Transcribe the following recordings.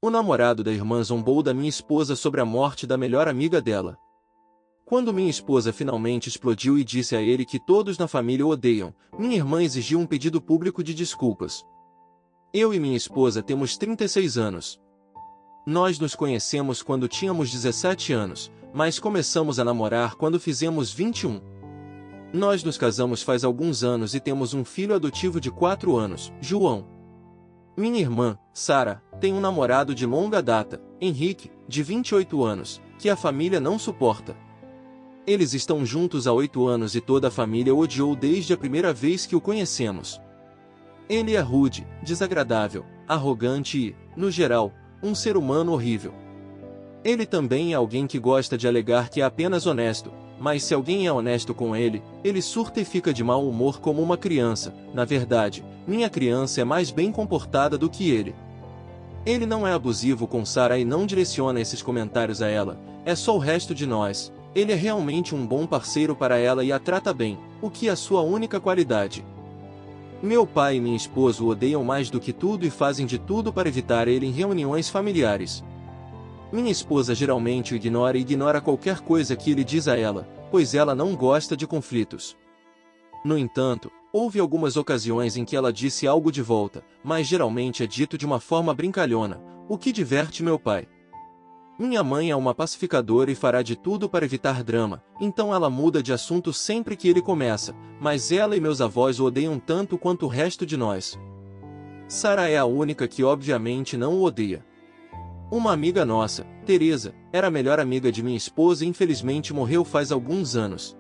O namorado da irmã zombou da minha esposa sobre a morte da melhor amiga dela. Quando minha esposa finalmente explodiu e disse a ele que todos na família o odeiam, minha irmã exigiu um pedido público de desculpas. Eu e minha esposa temos 36 anos. Nós nos conhecemos quando tínhamos 17 anos, mas começamos a namorar quando fizemos 21. Nós nos casamos faz alguns anos e temos um filho adotivo de 4 anos, João. Minha irmã, Sara, tem um namorado de longa data, Henrique, de 28 anos, que a família não suporta. Eles estão juntos há 8 anos e toda a família o odiou desde a primeira vez que o conhecemos. Ele é rude, desagradável, arrogante e, no geral, um ser humano horrível. Ele também é alguém que gosta de alegar que é apenas honesto, mas se alguém é honesto com ele, ele surta e fica de mau humor como uma criança. Na verdade, minha criança é mais bem comportada do que ele. Ele não é abusivo com Sara e não direciona esses comentários a ela, é só o resto de nós. Ele é realmente um bom parceiro para ela e a trata bem, o que é sua única qualidade. Meu pai e minha esposa o odeiam mais do que tudo e fazem de tudo para evitar ele em reuniões familiares. Minha esposa geralmente o ignora e ignora qualquer coisa que ele diz a ela, pois ela não gosta de conflitos. No entanto, houve algumas ocasiões em que ela disse algo de volta, mas geralmente é dito de uma forma brincalhona, o que diverte meu pai. Minha mãe é uma pacificadora e fará de tudo para evitar drama, então ela muda de assunto sempre que ele começa, mas ela e meus avós o odeiam tanto quanto o resto de nós. Sara é a única que obviamente não o odeia. Uma amiga nossa, Teresa, era a melhor amiga de minha esposa e infelizmente morreu faz alguns anos.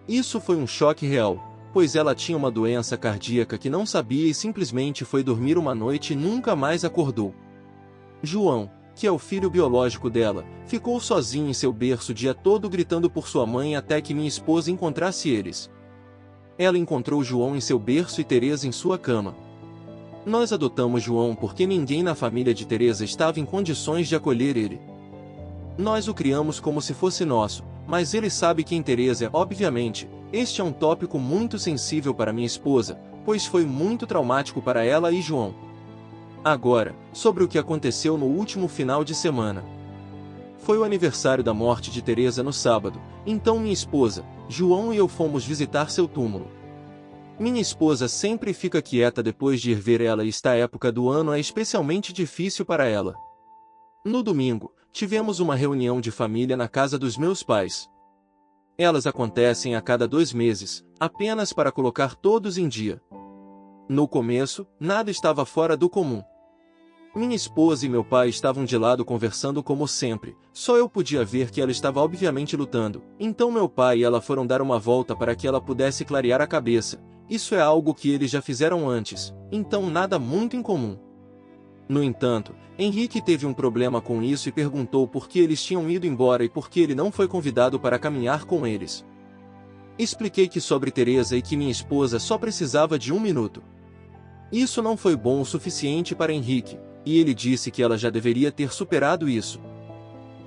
Isso foi um choque real, pois ela tinha uma doença cardíaca que não sabia e simplesmente foi dormir uma noite e nunca mais acordou. João, que é o filho biológico dela, ficou sozinho em seu berço o dia todo gritando por sua mãe até que minha esposa encontrasse eles. Ela encontrou João em seu berço e Teresa em sua cama. Nós adotamos João porque ninguém na família de Teresa estava em condições de acolher ele. Nós o criamos como se fosse nosso, mas ele sabe quem Teresa é. Obviamente, este é um tópico muito sensível para minha esposa, pois foi muito traumático para ela e João. Agora, sobre o que aconteceu no último final de semana. Foi o aniversário da morte de Teresa no sábado, então minha esposa, João e eu fomos visitar seu túmulo. Minha esposa sempre fica quieta depois de ir ver ela e esta época do ano é especialmente difícil para ela. No domingo, tivemos uma reunião de família na casa dos meus pais. Elas acontecem a cada 2 meses, apenas para colocar todos em dia. No começo, nada estava fora do comum. Minha esposa e meu pai estavam de lado conversando como sempre, só eu podia ver que ela estava obviamente lutando, então meu pai e ela foram dar uma volta para que ela pudesse clarear a cabeça. Isso é algo que eles já fizeram antes, então nada muito incomum. No entanto, Henrique teve um problema com isso e perguntou por que eles tinham ido embora e por que ele não foi convidado para caminhar com eles. Expliquei que sobre Teresa e que minha esposa só precisava de 1 minuto. Isso não foi bom o suficiente para Henrique, e ele disse que ela já deveria ter superado isso.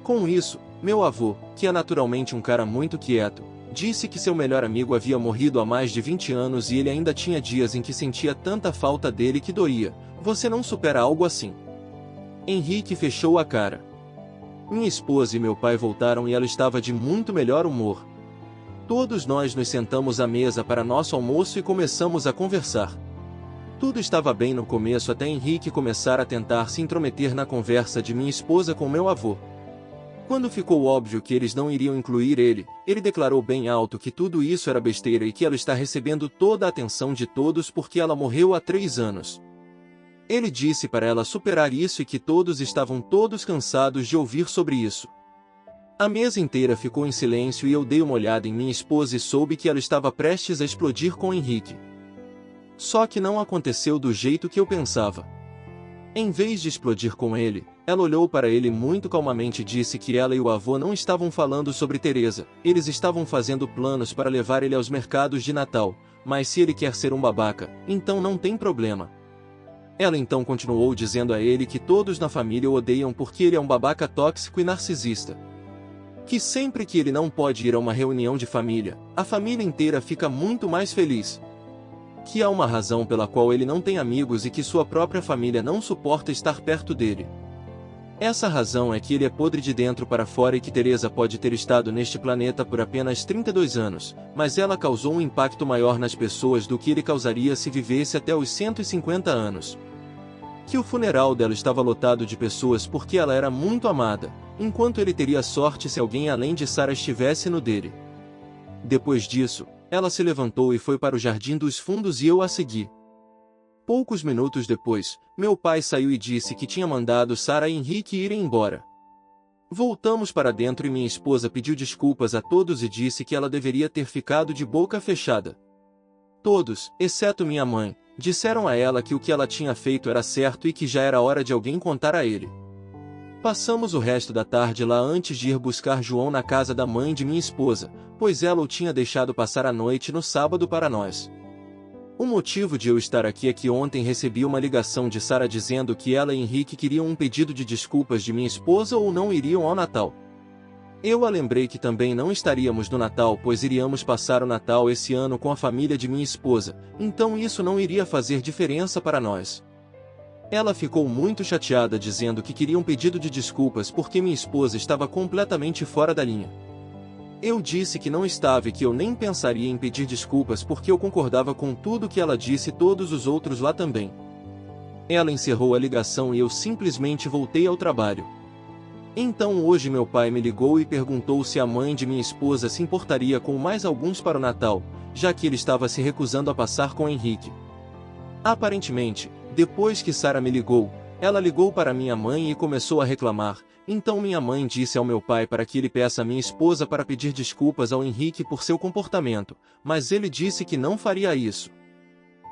Com isso, meu avô, que é naturalmente um cara muito quieto, disse que seu melhor amigo havia morrido há mais de 20 anos e ele ainda tinha dias em que sentia tanta falta dele que doía. Você não supera algo assim. Henrique fechou a cara. Minha esposa e meu pai voltaram e ela estava de muito melhor humor. Todos nós nos sentamos à mesa para nosso almoço e começamos a conversar. Tudo estava bem no começo até Henrique começar a tentar se intrometer na conversa de minha esposa com meu avô. Quando ficou óbvio que eles não iriam incluir ele declarou bem alto que tudo isso era besteira e que ela está recebendo toda a atenção de todos porque ela morreu há 3 anos. Ele disse para ela superar isso e que todos estavam cansados de ouvir sobre isso. A mesa inteira ficou em silêncio e eu dei uma olhada em minha esposa e soube que ela estava prestes a explodir com Henrique. Só que não aconteceu do jeito que eu pensava. Em vez de explodir com ele, ela olhou para ele muito calmamente e disse que ela e o avô não estavam falando sobre Teresa, eles estavam fazendo planos para levar ele aos mercados de Natal, mas se ele quer ser um babaca, então não tem problema. Ela então continuou dizendo a ele que todos na família o odeiam porque ele é um babaca tóxico e narcisista. Que sempre que ele não pode ir a uma reunião de família, a família inteira fica muito mais feliz. Que há uma razão pela qual ele não tem amigos e que sua própria família não suporta estar perto dele. Essa razão é que ele é podre de dentro para fora e que Teresa pode ter estado neste planeta por apenas 32 anos, mas ela causou um impacto maior nas pessoas do que ele causaria se vivesse até os 150 anos. Que o funeral dela estava lotado de pessoas porque ela era muito amada, enquanto ele teria sorte se alguém além de Sarah estivesse no dele. Depois disso, ela se levantou e foi para o Jardim dos Fundos e eu a segui. Poucos minutos depois, meu pai saiu e disse que tinha mandado Sarah e Henrique irem embora. Voltamos para dentro e minha esposa pediu desculpas a todos e disse que ela deveria ter ficado de boca fechada. Todos, exceto minha mãe, disseram a ela que o que ela tinha feito era certo e que já era hora de alguém contar a ele. Passamos o resto da tarde lá antes de ir buscar João na casa da mãe de minha esposa, pois ela o tinha deixado passar a noite no sábado para nós. O motivo de eu estar aqui é que ontem recebi uma ligação de Sarah dizendo que ela e Henrique queriam um pedido de desculpas de minha esposa ou não iriam ao Natal. Eu a lembrei que também não estaríamos no Natal pois iríamos passar o Natal esse ano com a família de minha esposa, então isso não iria fazer diferença para nós. Ela ficou muito chateada dizendo que queria um pedido de desculpas porque minha esposa estava completamente fora da linha. Eu disse que não estava e que eu nem pensaria em pedir desculpas porque eu concordava com tudo que ela disse e todos os outros lá também. Ela encerrou a ligação e eu simplesmente voltei ao trabalho. Então hoje meu pai me ligou e perguntou se a mãe de minha esposa se importaria com mais alguns para o Natal, já que ele estava se recusando a passar com Henrique. Aparentemente, depois que Sarah me ligou, ela ligou para minha mãe e começou a reclamar, então minha mãe disse ao meu pai para que ele peça a minha esposa para pedir desculpas ao Henrique por seu comportamento, mas ele disse que não faria isso.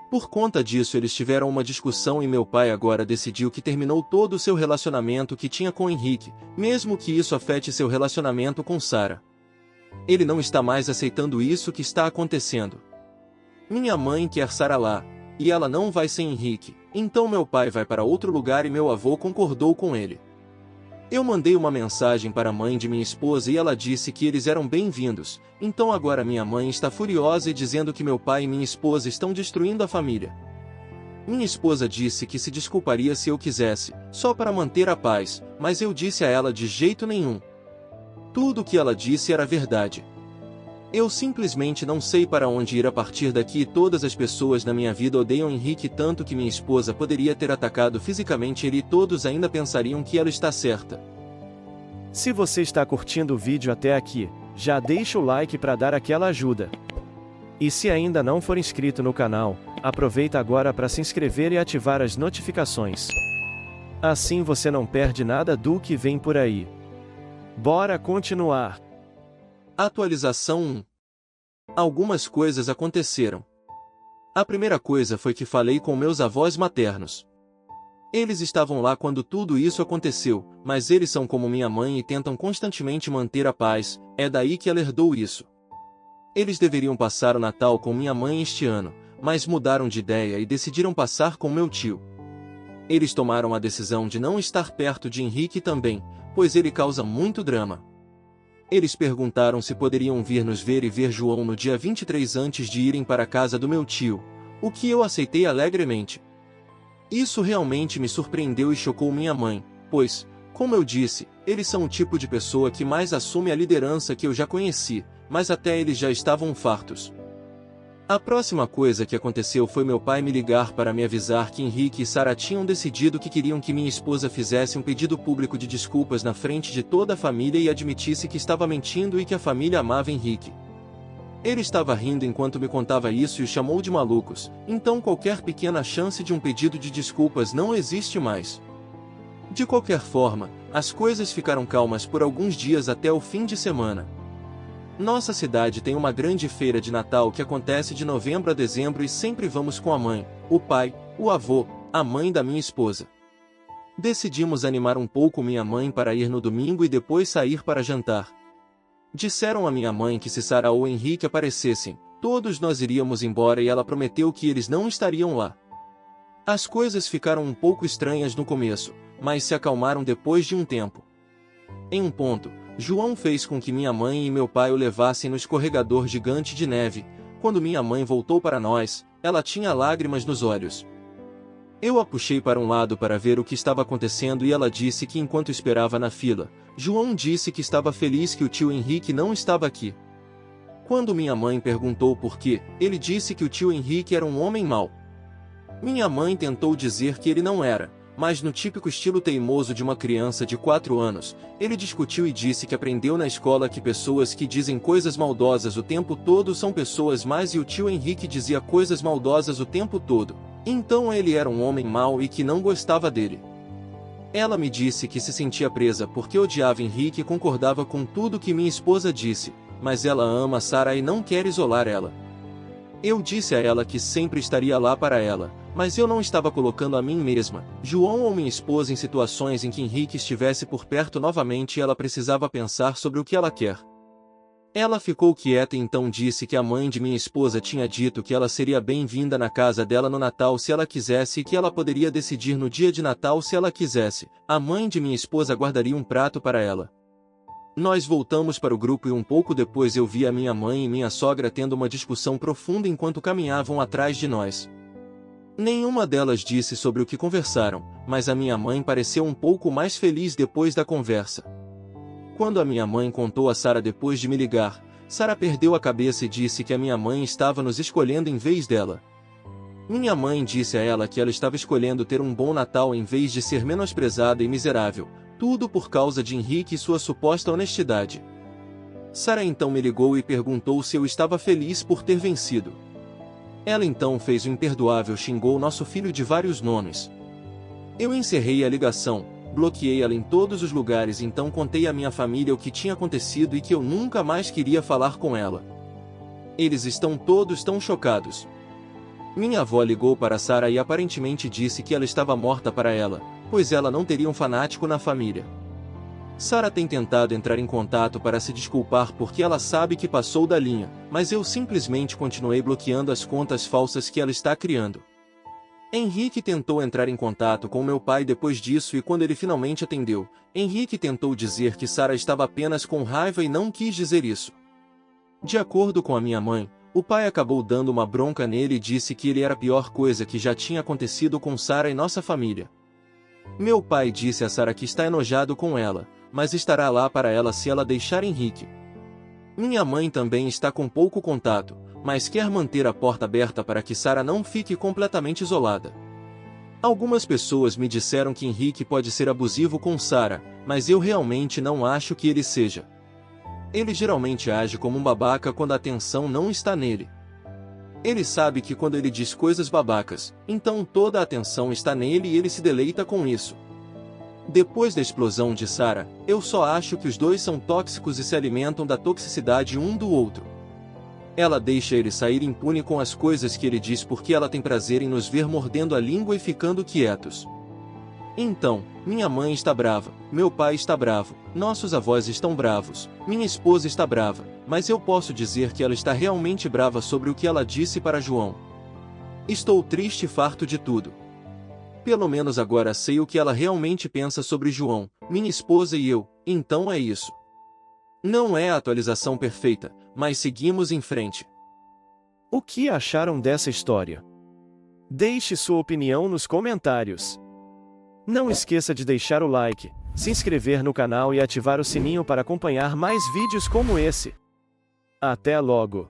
Por conta disso eles tiveram uma discussão e meu pai agora decidiu que terminou todo o seu relacionamento que tinha com Henrique, mesmo que isso afete seu relacionamento com Sarah. Ele não está mais aceitando isso que está acontecendo. Minha mãe quer Sarah lá, e ela não vai sem Henrique, então meu pai vai para outro lugar e meu avô concordou com ele. Eu mandei uma mensagem para a mãe de minha esposa e ela disse que eles eram bem-vindos, então agora minha mãe está furiosa e dizendo que meu pai e minha esposa estão destruindo a família. Minha esposa disse que se desculparia se eu quisesse, só para manter a paz, mas eu disse a ela de jeito nenhum. Tudo o que ela disse era verdade. Eu simplesmente não sei para onde ir a partir daqui e todas as pessoas na minha vida odeiam Henrique tanto que minha esposa poderia ter atacado fisicamente ele e todos ainda pensariam que ela está certa. Se você está curtindo o vídeo até aqui, já deixa o like para dar aquela ajuda. E se ainda não for inscrito no canal, aproveita agora para se inscrever e ativar as notificações. Assim você não perde nada do que vem por aí. Bora continuar! Atualização 1. Algumas coisas aconteceram. A primeira coisa foi que falei com meus avós maternos. Eles estavam lá quando tudo isso aconteceu, mas eles são como minha mãe e tentam constantemente manter a paz, é daí que ela herdou isso. Eles deveriam passar o Natal com minha mãe este ano, mas mudaram de ideia e decidiram passar com meu tio. Eles tomaram a decisão de não estar perto de Henrique também, pois ele causa muito drama. Eles perguntaram se poderiam vir nos ver e ver João no dia 23 antes de irem para a casa do meu tio, o que eu aceitei alegremente. Isso realmente me surpreendeu e chocou minha mãe, pois, como eu disse, eles são o tipo de pessoa que mais assume a liderança que eu já conheci, mas até eles já estavam fartos. A próxima coisa que aconteceu foi meu pai me ligar para me avisar que Henrique e Sarah tinham decidido que queriam que minha esposa fizesse um pedido público de desculpas na frente de toda a família e admitisse que estava mentindo e que a família amava Henrique. Ele estava rindo enquanto me contava isso e o chamou de malucos, então qualquer pequena chance de um pedido de desculpas não existe mais. De qualquer forma, as coisas ficaram calmas por alguns dias até o fim de semana. Nossa cidade tem uma grande feira de Natal que acontece de novembro a dezembro e sempre vamos com a mãe, o pai, o avô, a mãe da minha esposa. Decidimos animar um pouco minha mãe para ir no domingo e depois sair para jantar. Disseram a minha mãe que se Sarah ou Henrique aparecessem, todos nós iríamos embora e ela prometeu que eles não estariam lá. As coisas ficaram um pouco estranhas no começo, mas se acalmaram depois de um tempo. Em um ponto, João fez com que minha mãe e meu pai o levassem no escorregador gigante de neve. Quando minha mãe voltou para nós, ela tinha lágrimas nos olhos. Eu a puxei para um lado para ver o que estava acontecendo e ela disse que enquanto esperava na fila, João disse que estava feliz que o tio Henrique não estava aqui. Quando minha mãe perguntou por quê, ele disse que o tio Henrique era um homem mau. Minha mãe tentou dizer que ele não era, mas no típico estilo teimoso de uma criança de 4 anos, ele discutiu e disse que aprendeu na escola que pessoas que dizem coisas maldosas o tempo todo são pessoas más e o tio Henrique dizia coisas maldosas o tempo todo. Então ele era um homem mau e que não gostava dele. Ela me disse que se sentia presa porque odiava Henrique e concordava com tudo que minha esposa disse, mas ela ama Sara e não quer isolar ela. Eu disse a ela que sempre estaria lá para ela, mas eu não estava colocando a mim mesma, João ou minha esposa em situações em que Henrique estivesse por perto novamente e ela precisava pensar sobre o que ela quer. Ela ficou quieta e então disse que a mãe de minha esposa tinha dito que ela seria bem-vinda na casa dela no Natal se ela quisesse e que ela poderia decidir no dia de Natal se ela quisesse. A mãe de minha esposa guardaria um prato para ela. Nós voltamos para o grupo e um pouco depois eu vi a minha mãe e minha sogra tendo uma discussão profunda enquanto caminhavam atrás de nós. Nenhuma delas disse sobre o que conversaram, mas a minha mãe pareceu um pouco mais feliz depois da conversa. Quando a minha mãe contou a Sara depois de me ligar, Sara perdeu a cabeça e disse que a minha mãe estava nos escolhendo em vez dela. Minha mãe disse a ela que ela estava escolhendo ter um bom Natal em vez de ser menosprezada e miserável, tudo por causa de Henrique e sua suposta honestidade. Sara então me ligou e perguntou se eu estava feliz por ter vencido. Ela então fez o imperdoável, xingou nosso filho de vários nomes. Eu encerrei a ligação. Bloqueei ela em todos os lugares, então contei à minha família o que tinha acontecido e que eu nunca mais queria falar com ela. Eles estão todos tão chocados. Minha avó ligou para Sara e aparentemente disse que ela estava morta para ela, pois ela não teria um fanático na família. Sara tem tentado entrar em contato para se desculpar porque ela sabe que passou da linha, mas eu simplesmente continuei bloqueando as contas falsas que ela está criando. Henrique tentou entrar em contato com meu pai depois disso e quando ele finalmente atendeu, Henrique tentou dizer que Sara estava apenas com raiva e não quis dizer isso. De acordo com a minha mãe, o pai acabou dando uma bronca nele e disse que ele era a pior coisa que já tinha acontecido com Sara e nossa família. Meu pai disse a Sara que está enojado com ela, mas estará lá para ela se ela deixar Henrique. Minha mãe também está com pouco contato, mas quer manter a porta aberta para que Sara não fique completamente isolada. Algumas pessoas me disseram que Henrique pode ser abusivo com Sara, mas eu realmente não acho que ele seja. Ele geralmente age como um babaca quando a atenção não está nele. Ele sabe que quando ele diz coisas babacas, então toda a atenção está nele e ele se deleita com isso. Depois da explosão de Sara, eu só acho que os dois são tóxicos e se alimentam da toxicidade um do outro. Ela deixa ele sair impune com as coisas que ele diz porque ela tem prazer em nos ver mordendo a língua e ficando quietos. Então, minha mãe está brava, meu pai está bravo, nossos avós estão bravos, minha esposa está brava, mas eu posso dizer que ela está realmente brava sobre o que ela disse para João. Estou triste e farto de tudo. Pelo menos agora sei o que ela realmente pensa sobre João, minha esposa e eu, então é isso. Não é a atualização perfeita, mas seguimos em frente. O que acharam dessa história? Deixe sua opinião nos comentários. Não esqueça de deixar o like, se inscrever no canal e ativar o sininho para acompanhar mais vídeos como esse. Até logo!